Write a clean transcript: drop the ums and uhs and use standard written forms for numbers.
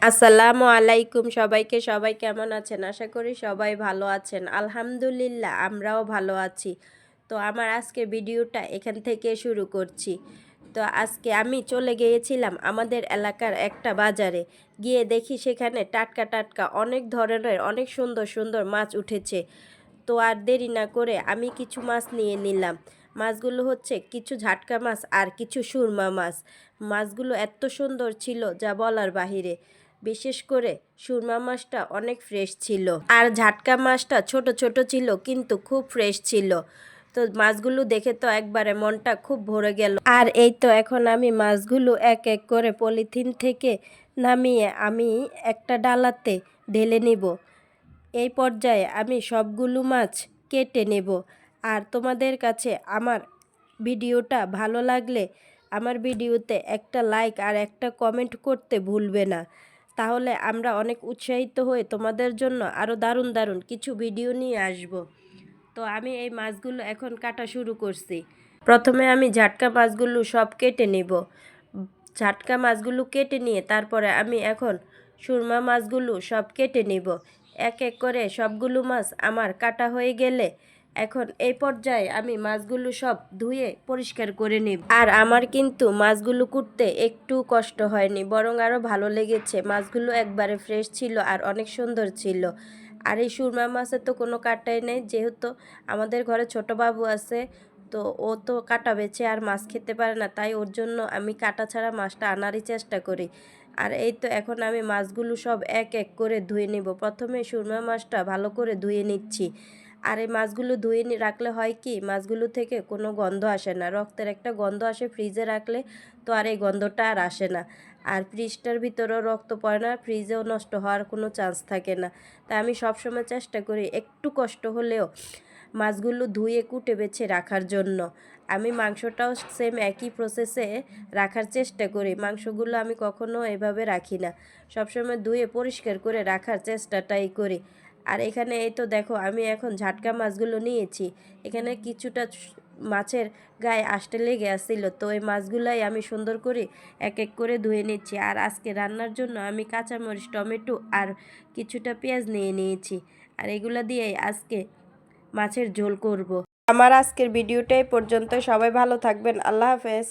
আসসালামু আলাইকুম সবাইকে। সবাই কেমন আছেন? আশা করি সবাই ভালো আছেন। আলহামদুলিল্লাহ আমরাও ভালো আছি। তো আমার আজকে ভিডিওটা এখান থেকে শুরু করছি। তো আজকে আমি চলে গিয়েছিলাম আমাদের এলাকার একটা বাজারে। গিয়ে দেখি সেখানে টাটকা টাটকা অনেক ধরনের অনেক সুন্দর সুন্দর মাছ উঠেছে। তো আর দেরি না করে আমি কিছু মাছ নিয়ে নিলাম। মাছগুলো হচ্ছে কিছু ঝাটকা মাছ আর কিছু সুরমা মাছ। মাছগুলো এত সুন্দর ছিল যা বলার বাহিরে। বিশেষ করে সুরমা মাছটা অনেক ফ্রেশ ছিল আর ঝাটকা মাছটা ছোট ছোট ছিল কিন্তু খুব ফ্রেশ ছিল। তো মাছগুলো দেখে তো একবারে মনটা খুব ভরে গেল। আর এই তো এখন আমি মাছগুলো এক এক করে পলিথিন থেকে নামিয়ে আমি একটা ডালাতে ঢেলে নিব। এই পর্যায়ে আমি সবগুলো মাছ কেটে নেব। আর তোমাদের কাছে আমার ভিডিওটা ভালো লাগলে আমার ভিডিওতে একটা লাইক আর একটা কমেন্ট করতে ভুলবে না। তাহলে আমরা অনেক উৎসাহিত হয়ে তোমাদের জন্য আরও দারুণ দারুণ কিছু ভিডিও নিয়ে আসব। তো আমি এই মাছগুলো এখন কাটা শুরু করছি। প্রথমে আমি ঝাটকা মাছগুলো সব কেটে নেব। ঝাটকা মাছগুলো কেটে নিয়ে তারপরে আমি এখন সুরমা মাছগুলো সব কেটে নেব। এক এক করে সবগুলো মাছ আমার কাটা হয়ে গেলে এখন এই পর্যায়ে আমি মাছগুলো সব ধুয়ে পরিষ্কার করে নিব। আর আমার কিন্তু মাছগুলো কুটতে একটু কষ্ট হয়নি, বরং আরও ভালো লেগেছে। মাছগুলো একবারে ফ্রেশ ছিল আর অনেক সুন্দর ছিল। আর এই সুরমা মাছের তো কোনো কাটাই নেই, যেহেতু আমাদের ঘরে ছোট বাবু আছে। তো ও তো কাটা বেছে আর মাছ খেতে পারে না, তাই ওর জন্য আমি কাটা ছাড়া মাছটা আনারই চেষ্টা করি। আর এই তো এখন আমি মাছগুলো সব এক এক করে ধুয়ে নিব। প্রথমে সুরমা মাছটা ভালো করে ধুয়ে নিচ্ছি। আর এই মাছগুলো ধুয়ে রাখলে হয় কি, মাছগুলো থেকে কোনো গন্ধ আসে না। রক্তের একটা গন্ধ আসে ফ্রিজে রাখলে, তো আর এই গন্ধটা আর আসে না। আর ফ্রিজটার ভিতরেও রক্ত পড়ে না, ফ্রিজেও নষ্ট হওয়ার কোনো চান্স থাকে না। তাই আমি সবসময় চেষ্টা করি একটু কষ্ট হলেও মাছগুলো ধুয়ে কুটে বেছে রাখার জন্য। আমি মাংসটাও সেম একই প্রসেসে রাখার চেষ্টা করি। মাংসগুলো আমি কখনো এভাবে রাখি না, সবসময় ধুয়ে পরিষ্কার করে রাখার চেষ্টাটাই করি। আর এখানে এই তো দেখো আমি এখন ঝাটকা মাছগুলো নিয়েছি। এখানে কিছুটা মাছের গায়ে আষ্টে লেগে আসছিল, তো এই মাছগুলাই আমি সুন্দর করে এক এক করে ধুয়ে নিচ্ছি। আর আজকে রান্নার জন্য আমি কাঁচামরিচ, টমেটো আর কিছুটা পেঁয়াজ নিয়ে নিয়েছি। আর এগুলা দিয়ে আজকে মাছের ঝোল করব। আমার আজকের ভিডিওটাই পর্যন্ত। সবাই ভালো থাকবেন। আল্লাহ হাফেজ।